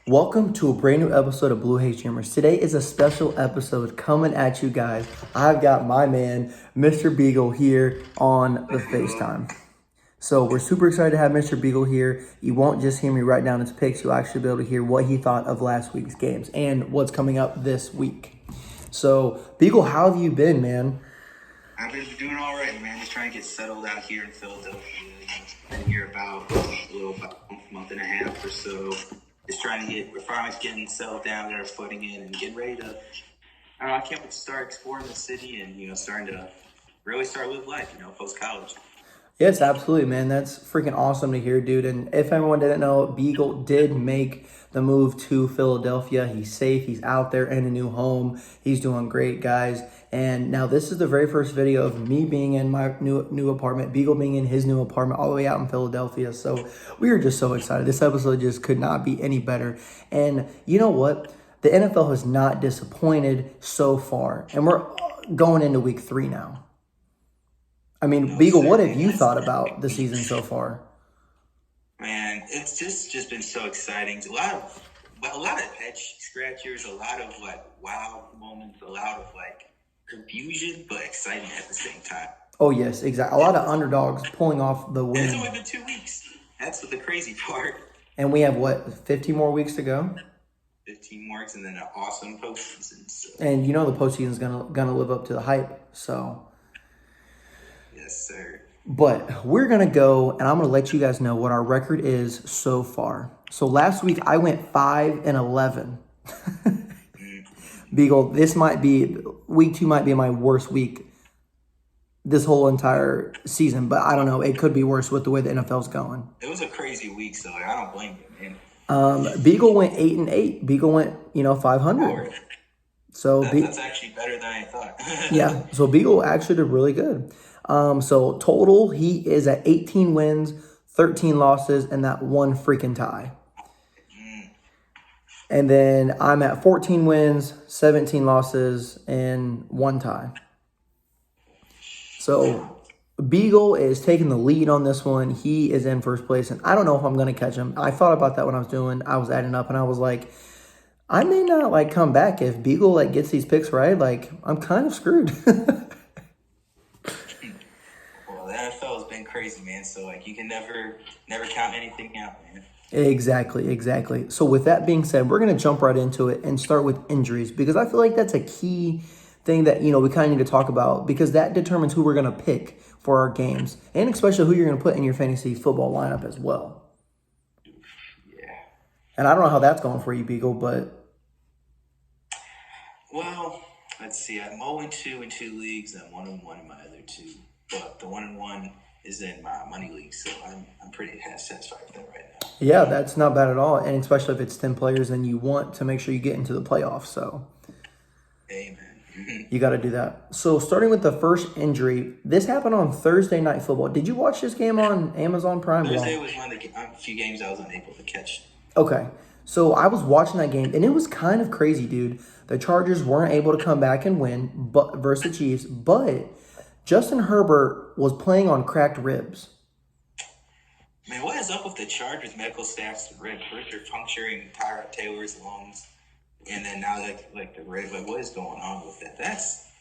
Welcome to a brand new episode of Blue Haze Dreamers. Today is a special episode coming at you guys. I've got my man, Mr. Beagle, here on the FaceTime. So we're super excited to have Mr. Beagle here. You won't just hear me write down his picks. You'll actually be able to hear what he thought of last week's games and what's coming up this week. So, Beagle, how have you been, man? I've been doing all right, man. Just trying to get settled out here in Philadelphia. Been here about a month and a half or so. Just trying to we're finally getting settled down, get our footing in, and getting ready to, I can't wait to start exploring the city and, starting to really start living life, post-college. Yes, absolutely, man. That's freaking awesome to hear, dude. And if everyone didn't know, Beagle did make the move to Philadelphia. He's safe. He's out there in a new home. He's doing great, guys. And now this is the very first video of me being in my new apartment, Beagle being in his new apartment all the way out in Philadelphia. So we are just so excited. This episode just could not be any better. And you know what? The NFL has not disappointed so far. And we're going into week 3 now. I mean, Beagle, what have you thought about the season so far? Man, it's just been so exciting. A lot of head scratchers, a lot of wow moments, a lot of confusion, but excitement at the same time. Oh yes, exactly. A lot of underdogs pulling off the win. It's only been 2 weeks. That's the crazy part. And we have 15 more weeks to go? 15 more weeks, and then an awesome postseason. So. And the postseason's gonna live up to the hype. So. Yes, sir. But we're going to go, and I'm going to let you guys know what our record is so far. So last week, I went 5-11. Beagle, week 2 might be my worst week this whole entire season. But I don't know. It could be worse with the way the NFL's going. It was a crazy week, so I don't blame you, man. Beagle went 8-8. Beagle went, 500. So that's actually better than I thought. Yeah. So Beagle actually did really good. So total, he is at 18 wins, 13 losses, and that one freaking tie. And then I'm at 14 wins, 17 losses, and 1 tie. So Beagle is taking the lead on this one. He is in first place, and I don't know if I'm going to catch him. I thought about that when I was adding up, and I was like, I may not come back if Beagle gets these picks right. I'm kind of screwed. The NFL has been crazy, man. So you can never count anything out, man. Exactly. So with that being said, we're going to jump right into it and start with injuries, because I feel like that's a key thing that, we kind of need to talk about, because that determines who we're going to pick for our games, and especially who you're going to put in your fantasy football lineup as well. Yeah. And I don't know how that's going for you, Beagle, but. Well, let's see. I'm 0-2 in 2 leagues, and I'm 1-1 in my other 2. But the 1-1 is in my money league, so I'm pretty satisfied with that right now. Yeah, that's not bad at all, and especially if it's 10 players and you want to make sure you get into the playoffs. So, amen. You got to do that. So, starting with the first injury, this happened on Thursday Night Football. Did you watch this game on Amazon Prime? Thursday was one of the few games I was unable to catch. Okay, so I was watching that game, and it was kind of crazy, dude. The Chargers weren't able to come back and win versus the Chiefs, but Justin Herbert was playing on cracked ribs. Man, what is up with the Chargers medical staff's rib? First they're puncturing Tyrod Taylor's lungs, and then now the rib. What is going on with that? That's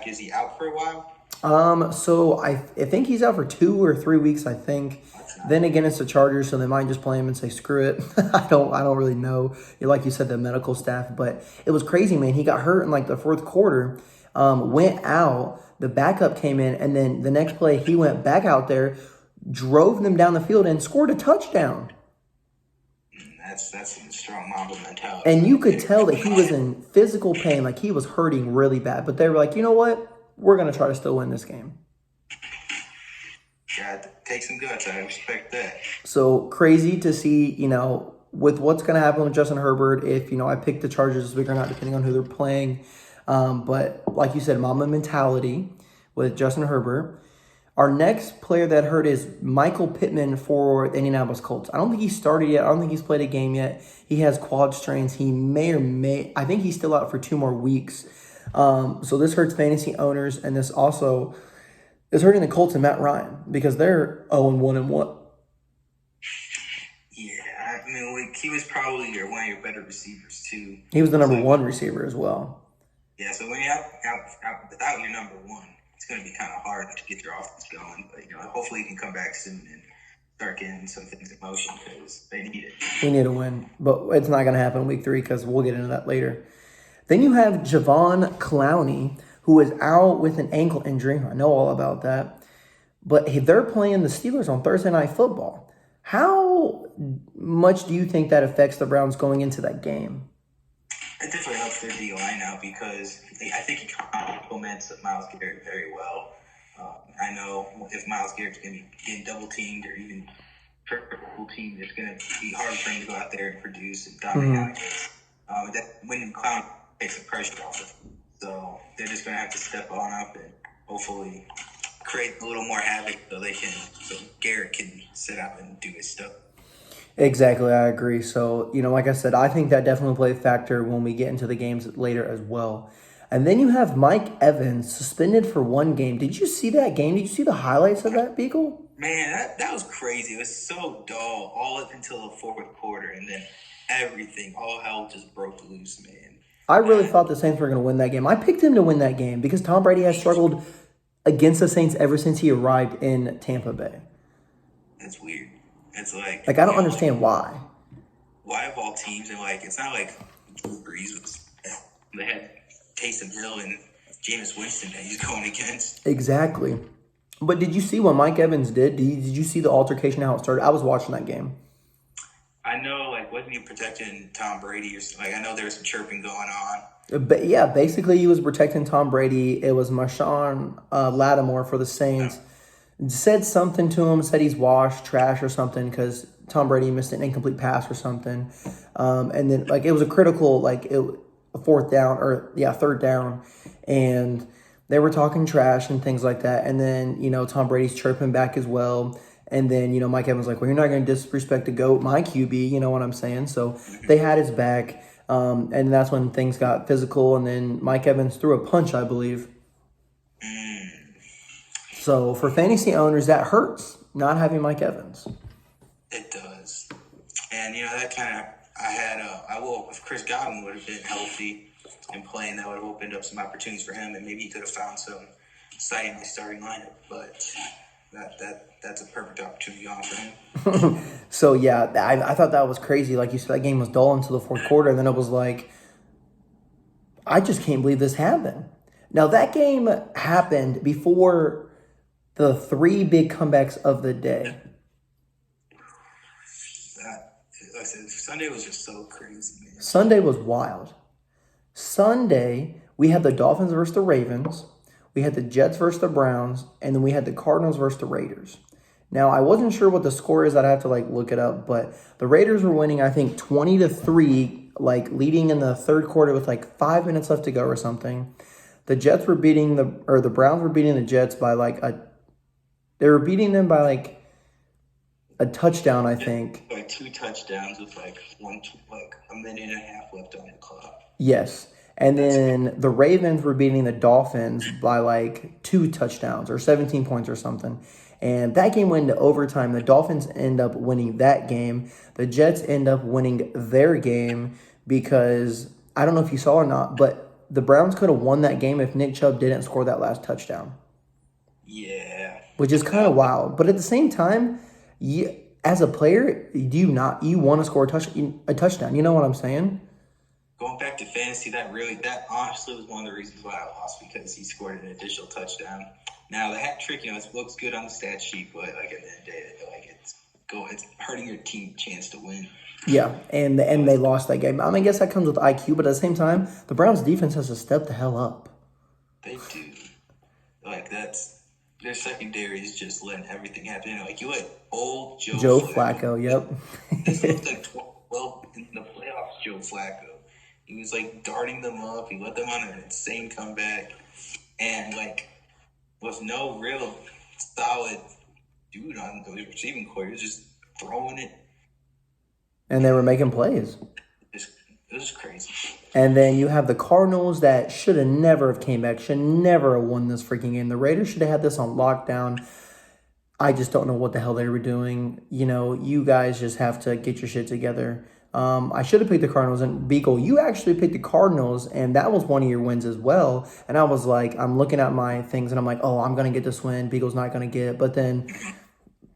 is he out for a while? So I think he's out for 2 or 3 weeks, I think. Then again, it's the Chargers, so they might just play him and say, screw it. I don't really know. Like you said, the medical staff. But it was crazy, man. He got hurt in the fourth quarter, went out. The backup came in, and then the next play, he went back out there, drove them down the field, and scored a touchdown. That's some strong Mamba mentality. And you could tell that he was in physical pain, he was hurting really bad. But they were like, you know what? We're going to try to still win this game. Yeah, take some guts. I respect that. So crazy to see, with what's going to happen with Justin Herbert if, I pick the Chargers this week or not, depending on who they're playing. But like you said, Mamba mentality with Justin Herbert. Our next player that hurt is Michael Pittman for the Indianapolis Colts. I don't think he started yet. I don't think he's played a game yet. He has quad strains. He I think he's still out for 2 more weeks. So this hurts fantasy owners, and this also is hurting the Colts and Matt Ryan because they're 0-1-1. Yeah, I mean, And he was probably one of your better receivers too. He was the number one receiver as well. Yeah, so when you're out without your number one, it's going to be kind of hard to get your offense going. But hopefully he can come back soon and start getting some things in motion because they need it. We need a win, but it's not going to happen in week 3 because we'll get into that later. Then you have Javon Clowney, who is out with an ankle injury. I know all about that. But they're playing the Steelers on Thursday Night Football. How much do you think that affects the Browns going into that game? It definitely helps their D-line out because I think he complements Myles Garrett very well. I know if Myles Garrett's going to be getting double-teamed or even triple-teamed, it's going to be hard for him to go out there and produce and dominate. When Clown takes the pressure off of him. So they're just going to have to step on up and hopefully create a little more havoc so Garrett can sit out and do his stuff. Exactly, I agree. So, like I said, I think that definitely played a factor when we get into the games later as well. And then you have Mike Evans suspended for 1 game. Did you see that game? Did you see the highlights of that, Beagle? Man, that was crazy. It was so dull all up until the 4th quarter, and then all hell just broke loose, man. I really thought the Saints were going to win that game. I picked him to win that game because Tom Brady has struggled against the Saints ever since he arrived in Tampa Bay. That's weird. It's like I don't understand why. Why of all teams? And it's not like Drew Brees was. They had Taysom Hill and Jameis Winston that he's going against. Exactly. But did you see what Mike Evans did? Did you see the altercation, how it started? I was watching that game. I know, wasn't he protecting Tom Brady or something? I know there was some chirping going on. But yeah, basically he was protecting Tom Brady. It was Marshawn Lattimore for the Saints. Said something to him, said he's washed, trash or something because Tom Brady missed an incomplete pass or something. And then it was a critical, a 3rd down. And they were talking trash and things like that. And then, Tom Brady's chirping back as well. And then, Mike Evans well, you're not going to disrespect the GOAT, my QB, you know what I'm saying? So they had his back. And that's when things got physical. And then Mike Evans threw a punch, I believe. So for fantasy owners, that hurts, not having Mike Evans. It does. And, that kind of, if Chris Godwin would have been healthy and playing, that would have opened up some opportunities for him. And maybe he could have found some sight in the starting lineup. But that's a perfect opportunity on for him. So, yeah, I thought that was crazy. Like you said, that game was dull until the 4th quarter. And then it was I just can't believe this happened. Now, that game happened before the 3 big comebacks of the day. Sunday was just so crazy, man. Sunday was wild. Sunday, we had the Dolphins versus the Ravens. We had the Jets versus the Browns. And then we had the Cardinals versus the Raiders. Now, I wasn't sure what the score is. I'd have to look it up. But the Raiders were winning, I think, 20-3, leading in the 3rd quarter with 5 minutes left to go or something. The Jets were beating the Browns were beating the Jets by they were beating them by a touchdown, I think. 2 touchdowns with a minute and a half left on the clock. Yes. And then the Ravens were beating the Dolphins by 2 touchdowns or 17 points or something. And that game went into overtime. The Dolphins end up winning that game. The Jets end up winning their game because, I don't know if you saw or not, but the Browns could have won that game if Nick Chubb didn't score that last touchdown. Yeah. Which is kind of wild. But at the same time, as a player, you want to score a touchdown. You know what I'm saying? Going back to fantasy, that honestly was one of the reasons why I lost because he scored an additional touchdown. Now, the hat trick, it looks good on the stat sheet, but at the end of the day, I feel it's hurting your team chance to win. Yeah, and they lost that game. I guess that comes with IQ, but at the same time, the Browns' defense has to step the hell up. They do. Their secondary is just letting everything happen. You let old Joe Flacco, yep. This looked in the playoffs, Joe Flacco. He was darting them up. He let them on an insane comeback. And with no real solid dude on the receiving core, he was just throwing it. And they were making plays. It was crazy. And then you have the Cardinals that should have never have came back, should never have won this freaking game. The Raiders should have had this on lockdown. I just don't know what the hell they were doing. You guys just have to get your shit together. I should have picked the Cardinals. And Beagle, you actually picked the Cardinals, and that was one of your wins as well. And I was like, I'm looking at my things, and I'm like, oh, I'm going to get this win. Beagle's not going to get it. But then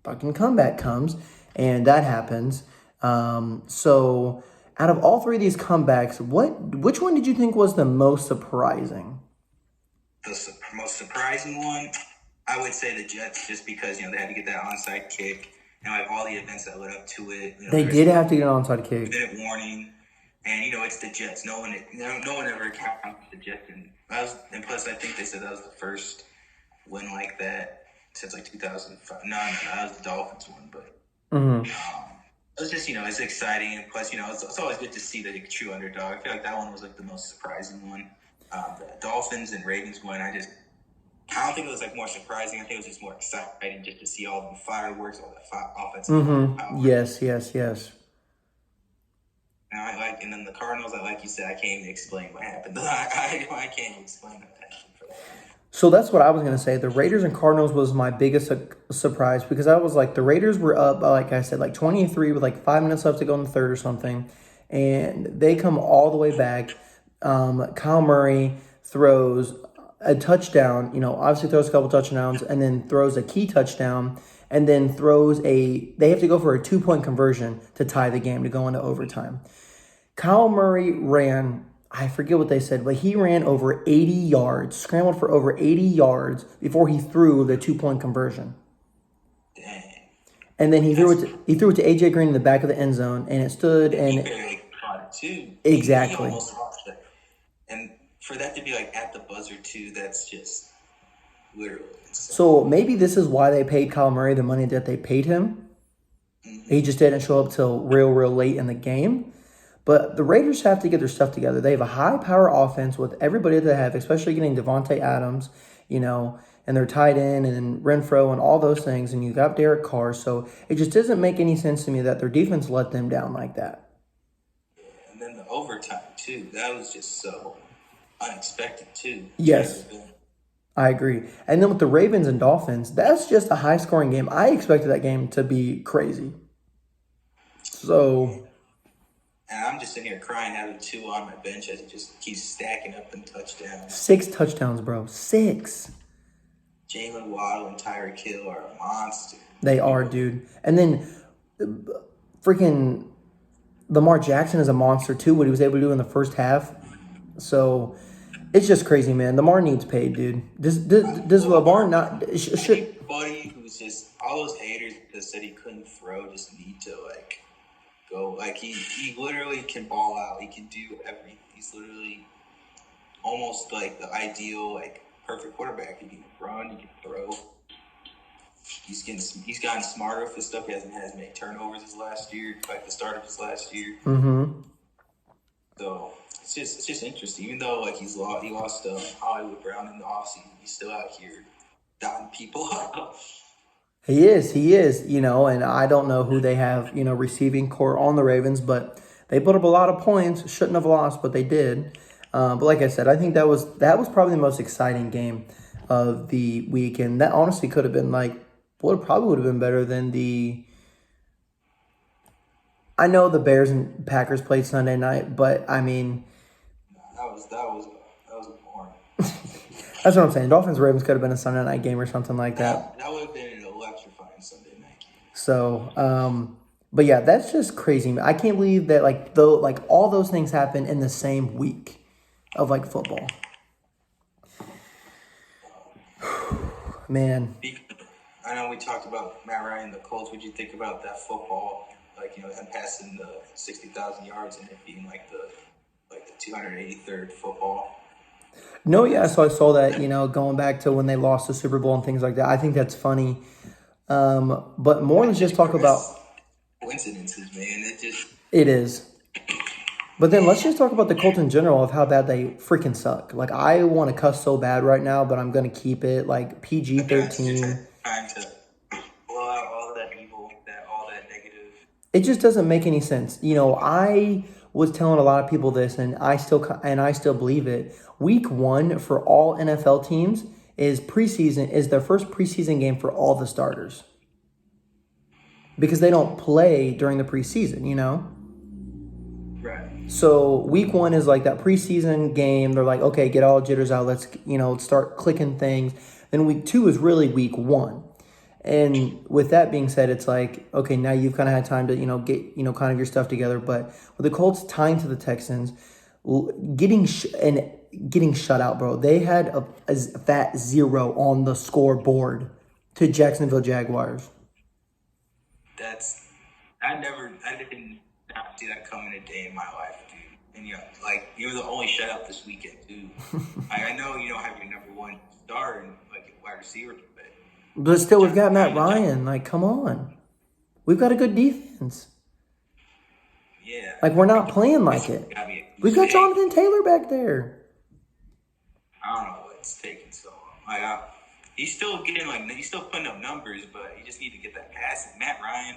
fucking comeback comes, and that happens. So out of all three of these comebacks, which one did you think was the most surprising? The most surprising one, I would say the Jets, just because they had to get that onside kick and like all the events that led up to it. They did have to get an onside kick. Minute warning, and it's the Jets. No one ever counted the Jets, and plus I think they said that was the first win like that since like 2005. No, that was the Dolphins one, but it was just it's exciting, and plus it's always good to see the true underdog. I feel like that one was like the most surprising one. The Dolphins and Ravens one, I don't think it was like more surprising. I think it was just more exciting just to see all the fireworks, all the offensive power. Yes. And then the Cardinals, like you said, I can't even explain what happened. I can't even explain what happened for that. So that's what I was going to say. The Raiders and Cardinals was my biggest surprise because I was like, the Raiders were up, like I said, like 23 with like 5 minutes left to go in the third or something. And they come all the way back. Kyle Murray throws a touchdown, obviously throws a couple touchdowns and then throws a key touchdown and then they have to go for a 2-point conversion to tie the game to go into overtime. Kyle Murray ran, I forget what they said, but he ran over 80 yards, scrambled for over 80 yards before he threw the 2-point conversion. Dang. And then he threw it to AJ Green in the back of the end zone, and it stood and he caught it too. Exactly. He almost lost it. And for that to be like at the buzzer too, that's just literally insane. So maybe this is why they paid Kyle Murray the money that they paid him. He just didn't show up till real late in the game. But the Raiders have to get their stuff together. They have a high-power offense with everybody they have, especially getting Devontae Adams, and their tight end and Renfro and all those things. And you got Derek Carr. So it just doesn't make any sense to me that their defense let them down like that. Yeah, and then the overtime, too. That was just so unexpected, too. Yes. I agree. And then with the Ravens and Dolphins, that's just a high-scoring game. I expected that game to be crazy. So... And I'm just sitting here crying, having 2 on my bench as it just keeps stacking up in touchdowns. 6 touchdowns, bro. 6. Jalen Waddle and Tyreek Hill are a monster. They are, dude. And then freaking Lamar Jackson is a monster, too, what he was able to do in the first half. So it's just crazy, man. Lamar needs paid, dude. Does Lamar not... should Buddy, who's just... All those haters that said he couldn't throw just need to, go. He literally can ball out. He can do everything. He's literally almost like the ideal, perfect quarterback. He can run. He can throw. He's gotten smarter with his stuff. He hasn't had as many turnovers as last year, like the start of his last year. So it's just interesting. Even though he lost Hollywood Brown in the offseason, he's still out here dotting people up. He is, and I don't know who they have, receiving core on the Ravens, but they put up a lot of points. Shouldn't have lost, but they did. But like I said, I think that was probably the most exciting game of the week, and that honestly could have been probably would have been better than the. I know the Bears and Packers played Sunday night, but I mean, that was boring. That's what I'm saying. Dolphins Ravens could have been a Sunday night game or something like that. That would have been an electrifying Sunday night game. So, but yeah, that's just crazy. I can't believe that all those things happen in the same week of football. Man. I know we talked about Matt Ryan and the Colts. What did you think about that football? Him passing the 60,000 yards and it being the 283rd football. No, yeah, so I saw that, going back to when they lost the Super Bowl and things like that. I think that's funny. But more, let's just talk about... Coincidences, man. It is. But then let's just talk about the Colts in general of how bad they freaking suck. I want to cuss so bad right now, but I'm going to keep it PG-13. Trying to blow out all that evil, all that negative. It just doesn't make any sense. I was telling a lot of people this, and I still believe it. Week 1 for all NFL teams is their first preseason game for all the starters. because they don't play during the preseason, you know? Right. So week 1 is like that preseason game. They're like, okay, get all jitters out. Let's, start clicking things. Then week 2 is really week 1. And with that being said, it's like, okay, now you've kind of had time to, get, kind of your stuff together. But with the Colts tying to the Texans, getting shut out, bro. They had a fat 0 on the scoreboard to Jacksonville Jaguars. I didn't not see that coming a day in my life, dude. And you were the only shutout this weekend, too. I know you don't have your number one star and wide receiver, but still, we've got Matt Ryan. Like, come on, we've got a good defense. Yeah. Like, we're not playing like it. We've got Jonathan Taylor back there. I don't know what's taking so long. He's still putting up numbers, but you just need to get that passing. Matt Ryan,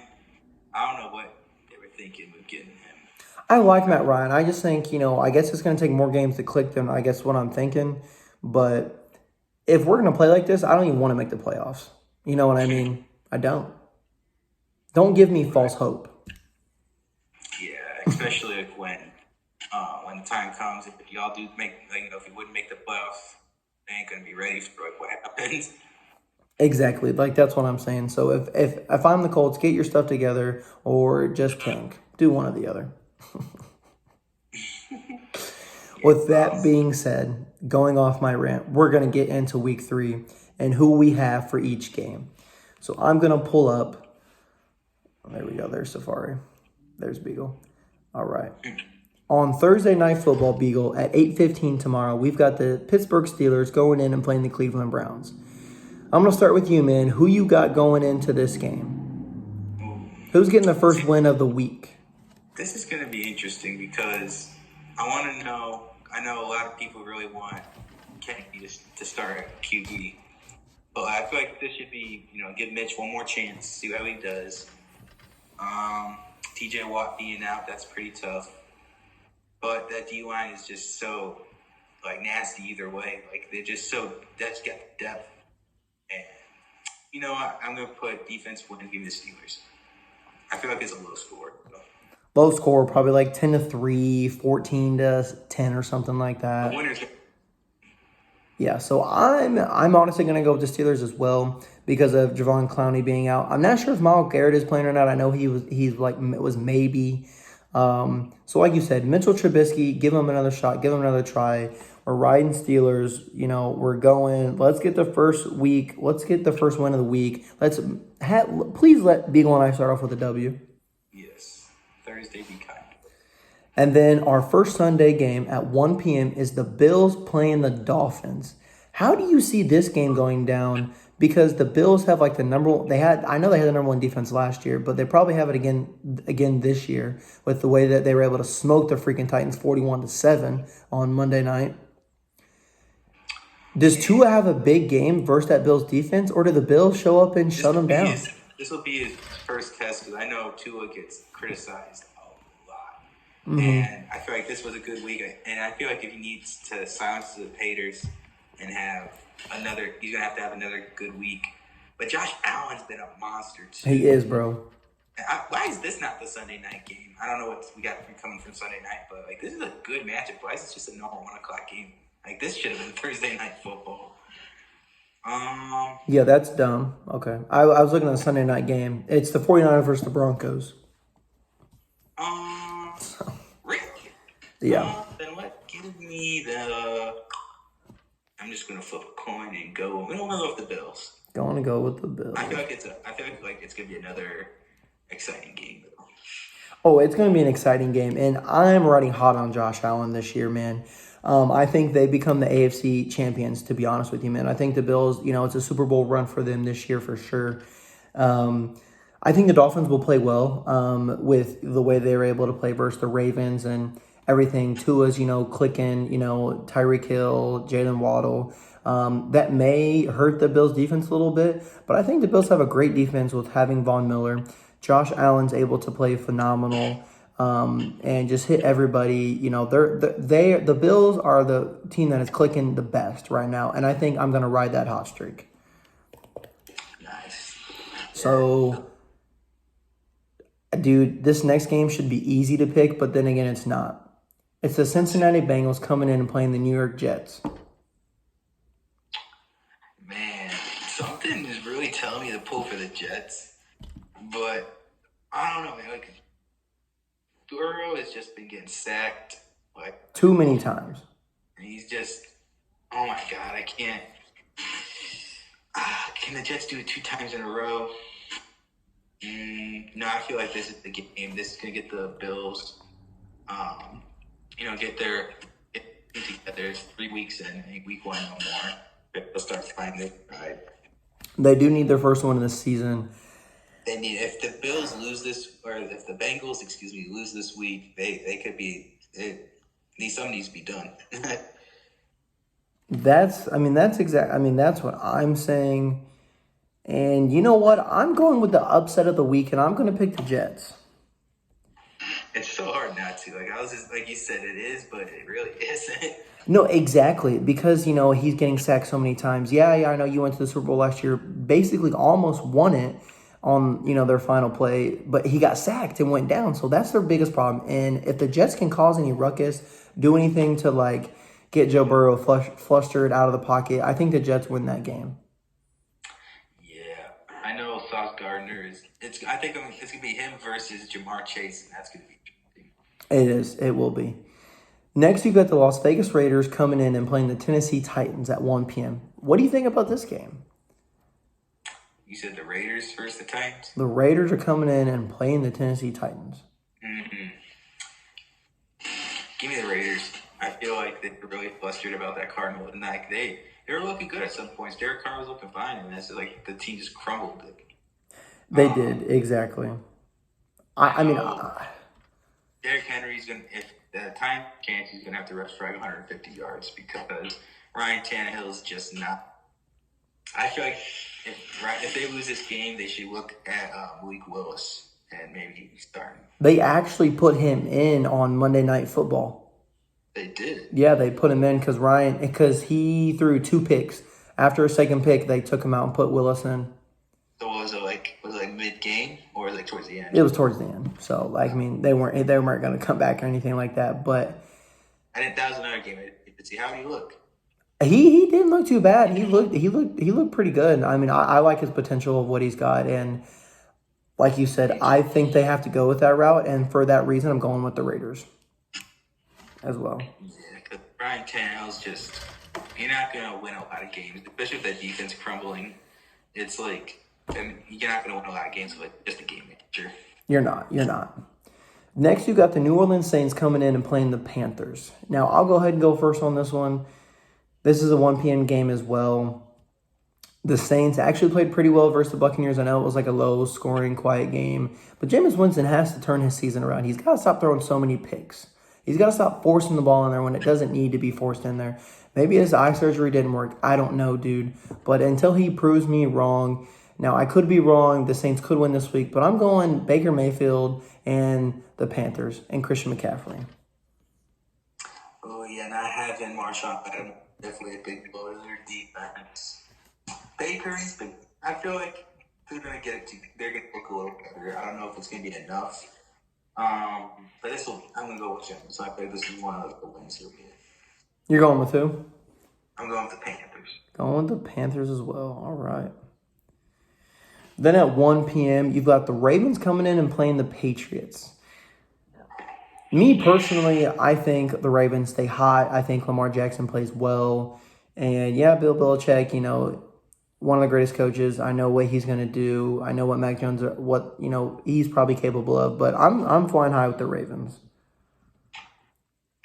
I don't know what they were thinking with getting him. I like Matt Ryan. I just think, I guess it's going to take more games to click than I guess what I'm thinking. But if we're going to play like this, I don't even want to make the playoffs. You know what I mean? I don't. Don't give me false hope. Yeah, especially when the time comes, if y'all do make, if you wouldn't make the playoffs, they ain't going to be ready for what happens. Exactly. Like, that's what I'm saying. So if I'm the Colts, get your stuff together or just tank. Do one or the other. With that being said, going off my rant, we're going to get into week 3 and who we have for each game. So I'm going to pull up. There we go. There's Safari. There's Beagle. All right. On Thursday Night Football, Beagle, at 8:15 tomorrow, we've got the Pittsburgh Steelers going in and playing the Cleveland Browns. I'm going to start with you, man. Who you got going into this game? Who's getting the first win of the week? This is going to be interesting because I want to know. I know a lot of people really want Kennedy to start at QB, but I feel like this should be, give Mitch one more chance, see how he does. TJ Watt being out, that's pretty tough. But that D-line is just so, nasty either way. They're just so, that's got depth. And, you know what? I'm going to put defense win and give me the Steelers. I feel like it's a low score. So. Low score, probably 10-3, 14-10 or something like that. The winners. Yeah, so I'm honestly going to go with the Steelers as well because of Javon Clowney being out. I'm not sure if Myles Garrett is playing or not. I know it was maybe. So like you said, Mitchell Trubisky, give him another shot, give him another try. We're riding Steelers. We're going. Let's get the first week. Let's get the first win of the week. Please let Beagle and I start off with a W. Yes, Thursday be kind. And then our first Sunday game at 1 p.m. is the Bills playing the Dolphins. How do you see this game going down? Because the Bills have the number one. I know they had the number one defense last year, but they probably have it again this year with the way that they were able to smoke the freaking Titans 41-7 on Monday night. Does Tua have a big game versus that Bills defense, or do the Bills show up and shut them down? This will be his first test because I know Tua gets criticized a lot. Mm-hmm. And I feel like this was a good week. And I feel like if he needs to silence the haters and he's going to have another good week. But Josh Allen's been a monster, too. He is, bro. Why is this not the Sunday night game? I don't know what we got coming from Sunday night, but this is a good matchup. Why is this just a normal 1 o'clock game? This should have been Thursday night football. Yeah, that's dumb. Okay. I was looking at the Sunday night game. It's the 49ers versus the Broncos. Really? Yeah. Then give me the... I'm just going to flip a coin and go... I'm going to go with the Bills. Going to go with the Bills. I feel like it's going to be another exciting game. Oh, it's going to be an exciting game. And I'm riding hot on Josh Allen this year, man. I think they become the AFC champions, to be honest with you, man. I think the Bills, it's a Super Bowl run for them this year for sure. I think the Dolphins will play well with the way they were able to play versus the Ravens and everything. Tua's, clicking, Tyreek Hill, Jalen Waddle. That may hurt the Bills' defense a little bit, but I think the Bills have a great defense with having Von Miller. Josh Allen's able to play phenomenal. And just hit everybody. The Bills are the team that is clicking the best right now, and I think I'm gonna ride that hot streak. Nice. So, Dude, this next game should be easy to pick, but then again, it's not. It's the Cincinnati Bengals coming in and playing the New York Jets. Man, something is really telling me to pull for the Jets, but I don't know, man. Like, Burrow has just been getting sacked, like, Too many times. and he's just, oh my God, I can't. Can the Jets do it 2 times in a row? No, I feel like this is the game. This is gonna get the Bills, get together. It's 3 weeks in. I think week 1 no more. They'll start finding their stride. They do need their first one in this season. They need, if the Bills lose this, or if the Bengals, lose this week, they could be. Something needs to be done. That's what I'm saying. And you know what? I'm going with the upset of the week, and I'm going to pick the Jets. It's so hard not to. Like, I was just, like you said, it is, but it really isn't. No, exactly. Because, he's getting sacked so many times. Yeah, I know you went to the Super Bowl last year, basically almost won it on, their final play, but he got sacked and went down. So that's their biggest problem. And if the Jets can cause any ruckus, do anything to, get Joe Burrow flustered out of the pocket, I think the Jets win that game. Yeah, I know Sauce Gardner is. I think it's gonna be him versus Jamar Chase, and that's gonna be interesting. It is. It will be. Next, you've got the Las Vegas Raiders coming in and playing the Tennessee Titans at 1 p.m. What do you think about this game? You said the Raiders versus the Titans? The Raiders are coming in and playing the Tennessee Titans. Mm-hmm. Give me the Raiders. I feel like they were really flustered about that Cardinal, and they were looking good at some points. Derek Carr was looking fine, and it's like the team just crumbled. They did, exactly. Derrick Henry's gonna, if the time chance, he's gonna have to rush for 150 yards because Ryan Tannehill's just not. I feel like if they lose this game, they should look at Malik Willis and maybe start. They actually put him in on Monday Night Football. They did. Yeah, they put him in because he threw 2 picks. After a second pick, they took him out and put Willis in. So was it mid game or towards the end? It was towards the end. So they weren't going to come back or anything like that. But that was another game. Let's see, how did he look? He didn't look too bad. He looked pretty good. I like his potential of what he's got, and like you said, I think they have to go with that route, and for that reason, I'm going with the Raiders as well. Yeah, because Ryan Tannehill's just, you're not gonna win a lot of games, especially with that defense crumbling. It's and you're not gonna win a lot of games with just a game manager. You're not. Next, you got the New Orleans Saints coming in and playing the Panthers. Now, I'll go ahead and go first on this one. This is a 1 p.m. game as well. The Saints actually played pretty well versus the Buccaneers. I know it was like a low-scoring, quiet game. But Jameis Winston has to turn his season around. He's got to stop throwing so many picks. He's got to stop forcing the ball in there when it doesn't need to be forced in there. Maybe his eye surgery didn't work. I don't know, dude. But until he proves me wrong, now I could be wrong. The Saints could win this week. But I'm going Baker Mayfield and the Panthers and Christian McCaffrey. Oh, yeah, not having Marshawn Lattimoore. Definitely a big blow to their defense. Bakery's big. I feel like they're gonna get it. They're gonna look a little better. I don't know if it's gonna be enough. But I'm gonna go with them. So I think this is one of the wins he'll get. You're going with who? I'm going with the Panthers. Going with the Panthers as well. All right. Then at 1 p.m., you've got the Ravens coming in and playing the Patriots. Me personally, I think the Ravens stay hot. I think Lamar Jackson plays well. And yeah, Bill Belichick, one of the greatest coaches. I know what he's going to do. I know what Mac Jones, he's probably capable of. But I'm flying high with the Ravens.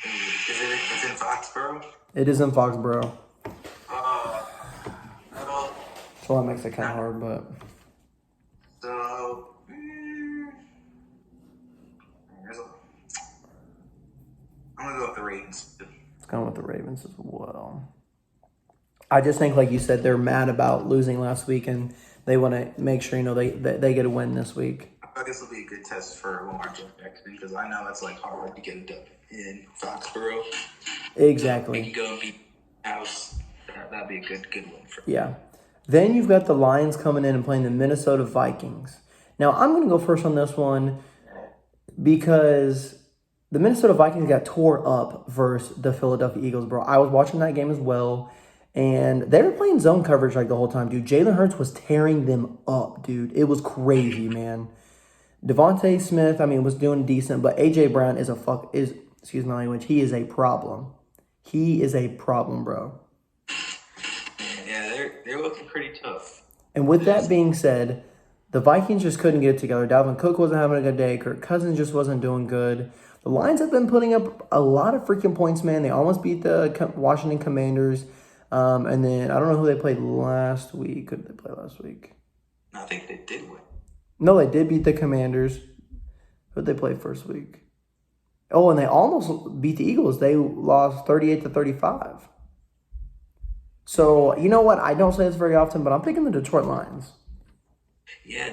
It's in Foxborough? It is in Foxborough. Well, So that makes it kind of hard, but. So, I'm going to go with the Ravens. It's going with the Ravens as well. I just think, like you said, they're mad about losing last week, and they want to make sure, they get a win this week. I thought this will be a good test for Lamar Jackson because I know it's hard to get it done in Foxborough. Exactly. We can go and beat House. That'd be a good win for him. Yeah. Then you've got the Lions coming in and playing the Minnesota Vikings. Now, I'm going to go first on this one. because the Minnesota Vikings got tore up versus the Philadelphia Eagles, bro. I was watching that game as well, and they were playing zone coverage like the whole time, dude. Jalen Hurts was tearing them up, dude. It was crazy, man. Devontae Smith, I mean, was doing decent, but A.J. Brown excuse my language, he is a problem. He is a problem, bro. Yeah, they're looking pretty tough. And with that being said, the Vikings just couldn't get it together. Dalvin Cook wasn't having a good day. Kirk Cousins just wasn't doing good. The Lions have been putting up a lot of freaking points, man. They almost beat the Washington Commanders. And then I don't know who they played last week. Who did they play last week? I think they did win. No, they did beat the Commanders. Who did they play first week? Oh, and they almost beat the Eagles. They lost 38-35. So, you know what? I don't say this very often, but I'm picking the Detroit Lions. Yeah,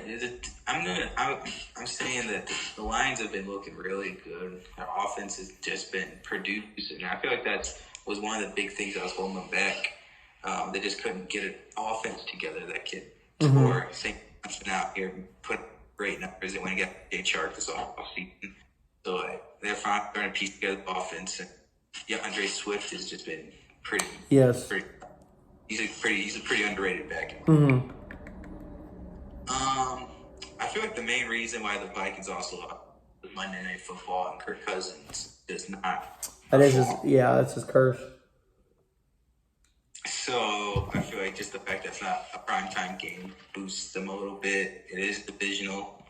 I'm saying that the Lions have been looking really good. Their offense has just been produced, and I feel like that was one of the big things that was holding them back. They just couldn't get an offense together that could score. St. Johnson out here put great numbers. They went and got Jay Shark this offseason. So they're finally starting to piece together the offense. And yeah, Andre Swift has just been pretty. Yes. He's a pretty underrated back. Mm-hmm. I feel like the main reason why the Vikings also lost was Monday Night Football and Kirk Cousins does not. That's his curse. So I feel like just the fact that it's not a primetime game boosts them a little bit. It is divisional.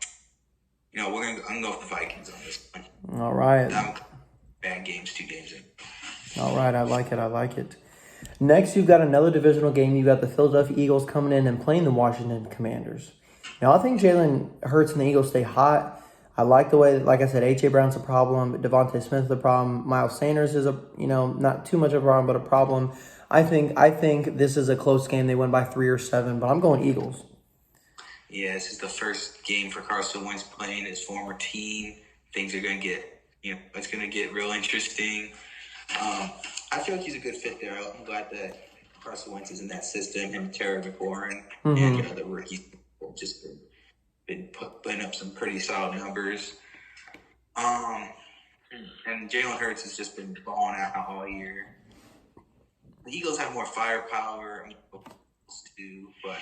You know, I'm gonna go with the Vikings on this one. All right. Bad games, 2 games in. All right, I like it. Next, you've got another divisional game. You've got the Philadelphia Eagles coming in and playing the Washington Commanders. Now, I think Jalen Hurts and the Eagles stay hot. I like the way, like I said, A.J. Brown's a problem. Devontae Smith's a problem. Miles Sanders is not too much of a problem, but a problem. I think this is a close game. They win by 3 or 7, but I'm going Eagles. Yeah, this is the first game for Carson Wentz playing his former team. Things are going to get, it's going to get real interesting. I feel like he's a good fit there. I'm glad that Carson Wentz is in that system. Him and Terry McLaurin and the rookies have just been putting up some pretty solid numbers. And Jalen Hurts has just been balling out all year. The Eagles have more firepower too, but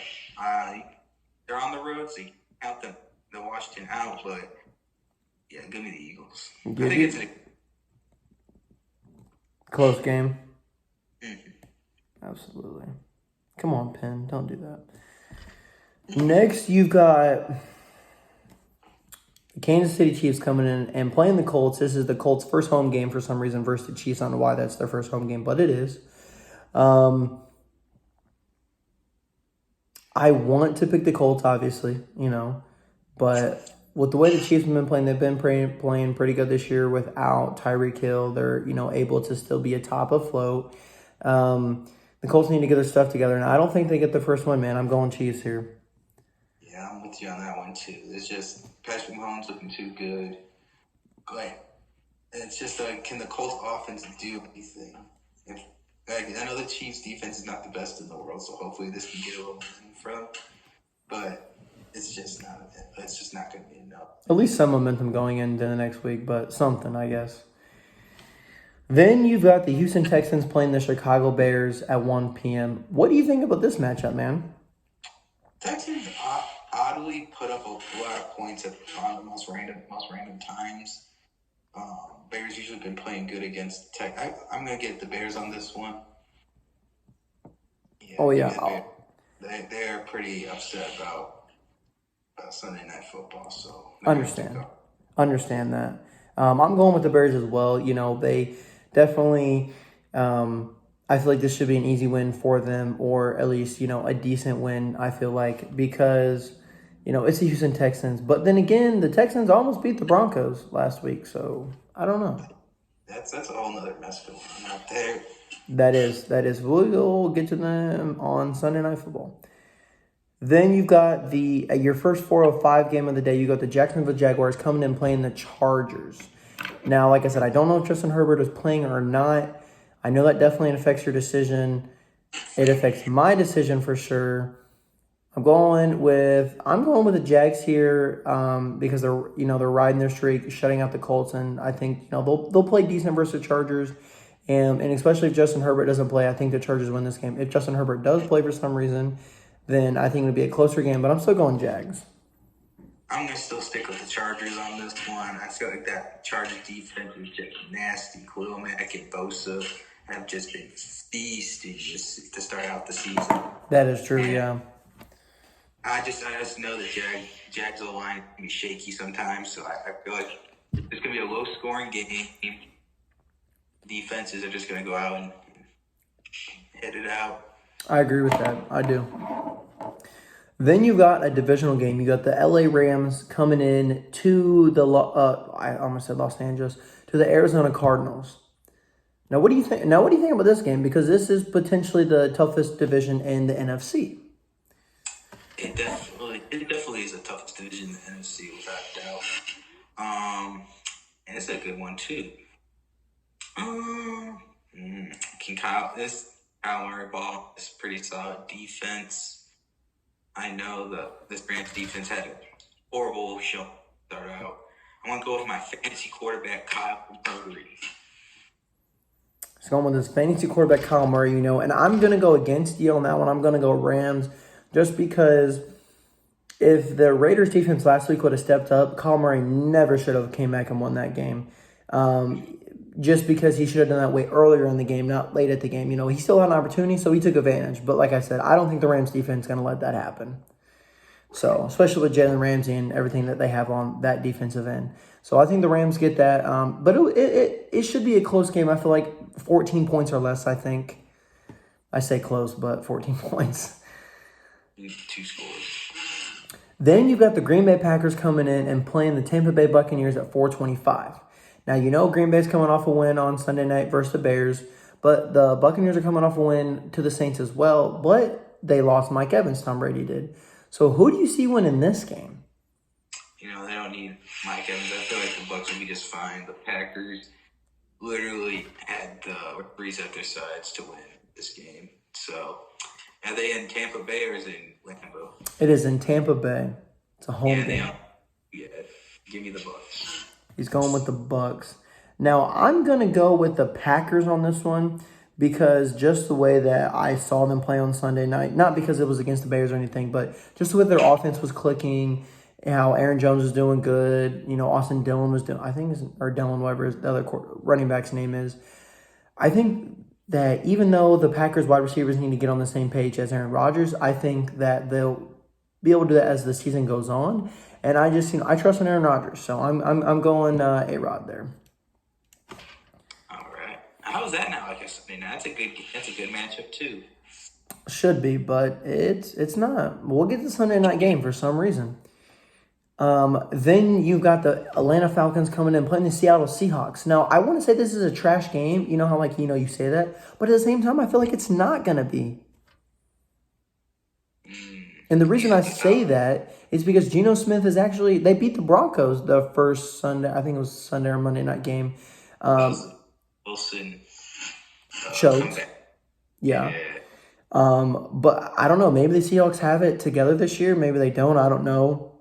they're on the road, so you count the Washington out. But yeah, give me the Eagles. I think it's a close game. Absolutely. Come on, Penn. Don't do that. Next, you've got the Kansas City Chiefs coming in and playing the Colts. This is the Colts' first home game for some reason versus the Chiefs. I don't know why that's their first home game, but it is. I want to pick the Colts, obviously, but with the way the Chiefs have been playing, they've been playing pretty good this year without Tyreek Hill. They're, able to still be atop afloat. The Colts need to get their stuff together, and I don't think they get the first one, man. I'm going Chiefs here. Yeah, I'm with you on that one, too. It's just Patrick Mahomes looking too good. It's just can the Colts offense do anything? I know the Chiefs defense is not the best in the world, so hopefully this can get a little momentum from. But it's just not going to be enough. At least some momentum going into the next week, but something, I guess. Then you've got the Houston Texans playing the Chicago Bears at 1 p.m. What do you think about this matchup, man? Texans oddly put up a lot of points on the most random times. Bears usually been playing good against Tech. I'm going to get the Bears on this one. Yeah, they're pretty upset about Sunday Night Football. So Understand that. I'm going with the Bears as well. They definitely. I feel like this should be an easy win for them, or at least a decent win. I feel like because it's the Houston Texans, but then again, the Texans almost beat the Broncos last week, so I don't know. That's a whole nother mess going on out there. That is. We'll get to them on Sunday Night Football. Then you've got your first 4:05 game of the day. You got the Jacksonville Jaguars coming in playing the Chargers. Now, like I said, I don't know if Justin Herbert is playing or not. I know that definitely affects your decision. It affects my decision for sure. I'm going with the Jags here because they're riding their streak, shutting out the Colts, and I think they'll play decent versus the Chargers, and especially if Justin Herbert doesn't play, I think the Chargers win this game. If Justin Herbert does play for some reason, then I think it'll be a closer game, but I'm still going Jags. I'm going to still stick with the Chargers on this one. I feel like that Chargers defense is just nasty. Khalil Mack and Bosa have just been feasting to start out the season. That is true, yeah. I just know that Jags' line can be shaky sometimes, so I feel like it's going to be a low-scoring game. Defenses are just going to go out and hit it out. I agree with that. I do. Then you got a divisional game. You got the LA Rams coming in to I almost said Los Angeles, to the Arizona Cardinals. Now, what do you think about this game? Because this is potentially the toughest division in the NFC. It definitely is the toughest division in the NFC, without a doubt. And it's a good one too. This Kyle Murray ball is pretty solid defense. I know this Rams defense had a horrible show to start out. I want to go with my fantasy quarterback, Kyle Murray. He's going with his fantasy quarterback, Kyle Murray, and I'm going to go against you on that one. I'm going to go Rams just because if the Raiders defense last week would have stepped up, Kyle Murray never should have came back and won that game. Just because he should have done that way earlier in the game, not late at the game. He still had an opportunity, so he took advantage. But like I said, I don't think the Rams defense is going to let that happen. So, especially with Jalen Ramsey and everything that they have on that defensive end. So, I think the Rams get that. But it should be a close game. I feel like 14 points or less, I think. I say close, but 14 points. 2 scores. Then you've got the Green Bay Packers coming in and playing the Tampa Bay Buccaneers at 425. Now, Green Bay's coming off a win on Sunday night versus the Bears, but the Buccaneers are coming off a win to the Saints as well, but they lost Mike Evans, Tom Brady did. So who do you see winning this game? They don't need Mike Evans. I feel like the Bucs will be just fine. The Packers literally had the referees at their sides to win this game. So, are they in Tampa Bay or is it in Lambeau? It is in Tampa Bay. It's a home game. Give me the Bucs. He's going with the Bucs. Now, I'm going to go with the Packers on this one because just the way that I saw them play on Sunday night, not because it was against the Bears or anything, but just the way their offense was clicking, how Aaron Jones was doing good, Austin Dillon was doing, or Dillon, whatever the other running back's name is. I think that even though the Packers wide receivers need to get on the same page as Aaron Rodgers, I think that they'll be able to do that as the season goes on. And I just, I trust in Aaron Rodgers, so I'm going A-Rod there. All right. How's that now? Like Sunday night, that's a good matchup too. Should be, but it's not. We'll get the Sunday night game for some reason. Then you've got the Atlanta Falcons coming in playing the Seattle Seahawks. Now, I want to say this is a trash game. You know how you say that, but at the same time, I feel like it's not gonna be. And the reason I say that is because Geno Smith is they beat the Broncos the first Sunday, I think it was Sunday or Monday night game. Wilson choked. Yeah. But I don't know. Maybe the Seahawks have it together this year. Maybe they don't. I don't know.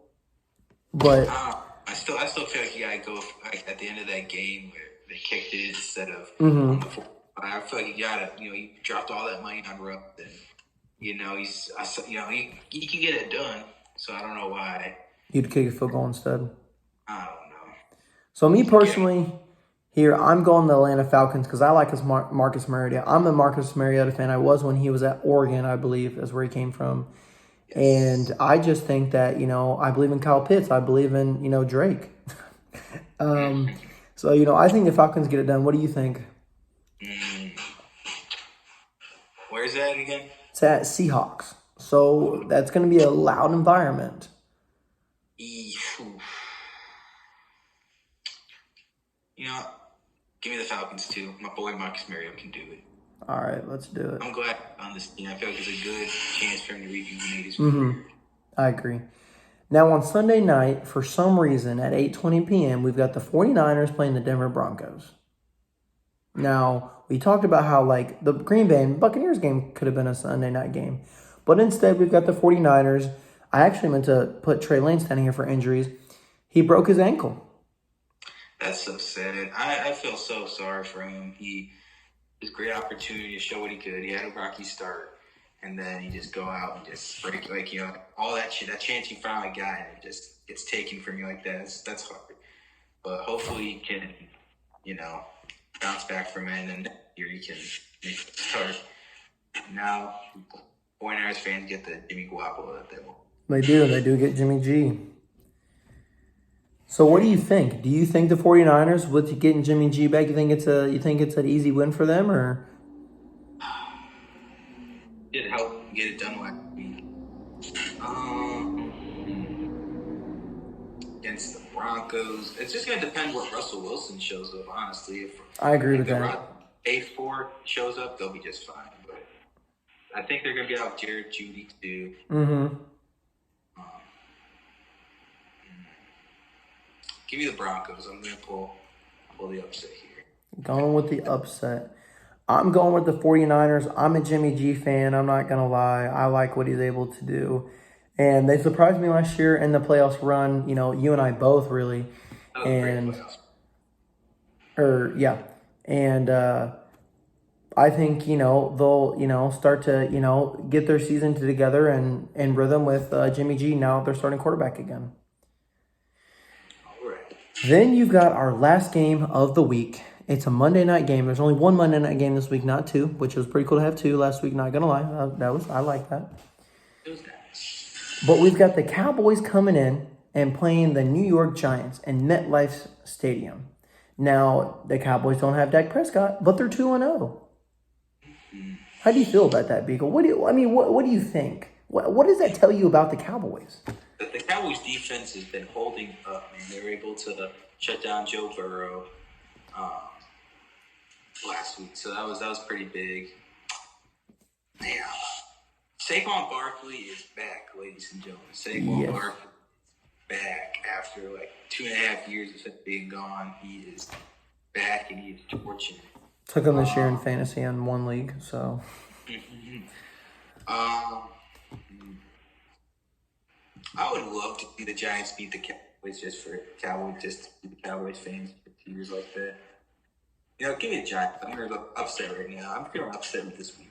But I still feel like you gotta go at the end of that game where they kicked it instead of mm-hmm. I feel like you gotta you dropped all that money on Rupp and he can get it done. So I don't know why. You'd kick a field goal instead. I don't know. So me personally, here I'm going the Atlanta Falcons because I like his Marcus Mariota. I'm a Marcus Mariota fan. I was when he was at Oregon, I believe, is where he came from. Yes. And I just think that I believe in Kyle Pitts. I believe in Drake. So I think the Falcons get it done. What do you think? Where's that again? It's at Seahawks. So that's going to be a loud environment. Give me the Falcons too. My boy Marcus Mariota can do it. All right, let's do it. I'm glad on this team. I feel like it's a good chance for him to rejuvenate his career. I agree. Now on Sunday night, for some reason, at 8:20 p.m., we've got the 49ers playing the Denver Broncos. Now, we talked about how the Green Bay and Buccaneers game could have been a Sunday night game. But instead, we've got the 49ers. I actually meant to put Trey Lance down here for injuries. He broke his ankle. That's so sad. I feel so sorry for him. He was a great opportunity to show what he could. He had a rocky start, and then he just go out and just break, like, you know, all that shit. That chance you finally got, and it just gets taken from you like that. That's hard. But hopefully he can, you know, bounce back from it, and next year he can make a start. Now, 49ers fans get the Jimmy Garoppolo that they want. They do. They do get Jimmy G. So what do you think? Do you think the 49ers, with getting Jimmy G back, you think it's an easy win for them, or? Did help get it done last week. Against the Broncos, it's just gonna depend what Russell Wilson shows up. Honestly, if I agree with that. A4 shows up, they'll be just fine. But I think they're gonna get out Jared Judy too. Mm-hmm. Give me the Broncos. I'm going to pull the upset here. Going with the upset. I'm going with the 49ers. I'm a Jimmy G fan. I'm not going to lie. I like what he's able to do. And they surprised me last year in the playoffs run. You know, you and I both really. And I think, you know, they'll, you know, start to, you know, get their season together and in rhythm with Jimmy G now that they're starting quarterback again. Then you've got our last game of the week. It's a Monday night game. There's only one Monday night game this week, not two, which was pretty cool to have two last week, not going to lie. I like that. It was nice. But we've got the Cowboys coming in and playing the New York Giants in MetLife Stadium. Now, the Cowboys don't have Dak Prescott, but they're 2-0. How do you feel about that, Beagle? What do you think? What does that tell you about the Cowboys? The Cowboys' defense has been holding up, man. They were able to shut down Joe Burrow last week, so that was pretty big. Man, Saquon Barkley is back, ladies and gentlemen. Saquon Barkley is back after like 2.5 years of him being gone. He is back, and he is torching. Took him this year in fantasy in one league, so. I would love to see the Giants beat the Cowboys just for the Cowboys fans for tears like that. You know, give me the Giants. I'm going to go upset right now. I'm feeling upset with this week.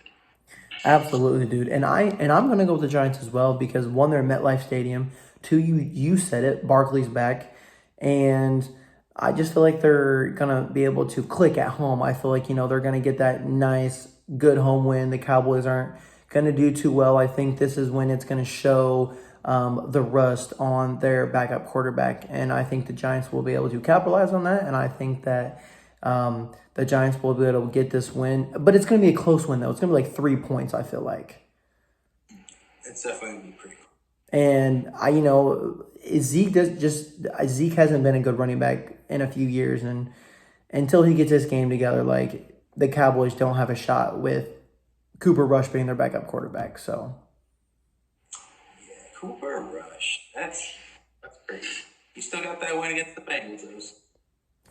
Absolutely, dude. And I'm going to go with the Giants as well because one, they're at MetLife Stadium. Two, you said it, Barkley's back, and I just feel like they're going to be able to click at home. I feel like, you know, they're going to get that nice, good home win. The Cowboys aren't going to do too well. I think this is when it's going to show the rust on their backup quarterback. And I think the Giants will be able to capitalize on that. And I think that the Giants will be able to get this win. But it's going to be a close win, though. It's going to be like 3 points, I feel like. It's definitely going to be pretty cool. And, Zeke hasn't been a good running back in a few years. And until he gets his game together, like, the Cowboys don't have a shot with Cooper Rush being their backup quarterback, so. Cooper Rush. That's crazy. He still got that win against the Bengals.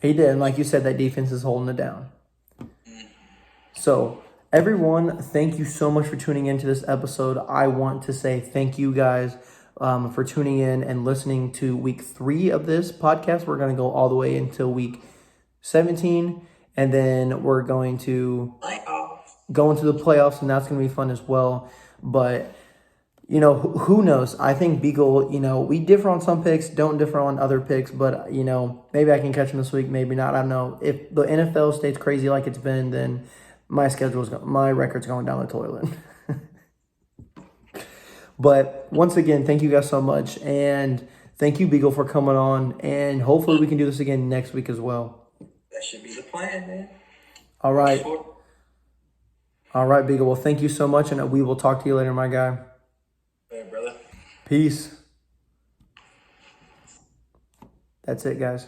He did, and like you said, that defense is holding it down. Mm-hmm. So, everyone, thank you so much for tuning into this episode. I want to say thank you guys for tuning in and listening to week 3 of this podcast. We're going to go all the way until week 17, and then we're going to go into the playoffs, and that's going to be fun as well. But you know, who knows? I think Beagle, you know, we differ on some picks, don't differ on other picks, but, you know, maybe I can catch him this week, maybe not. I don't know. If the NFL stays crazy like it's been, then my record's going down the toilet. But once again, thank you guys so much. And thank you, Beagle, for coming on. And hopefully we can do this again next week as well. That should be the plan, man. All right. All right, Beagle. Well, thank you so much. And we will talk to you later, my guy. Hey, brother. Peace. That's it, guys.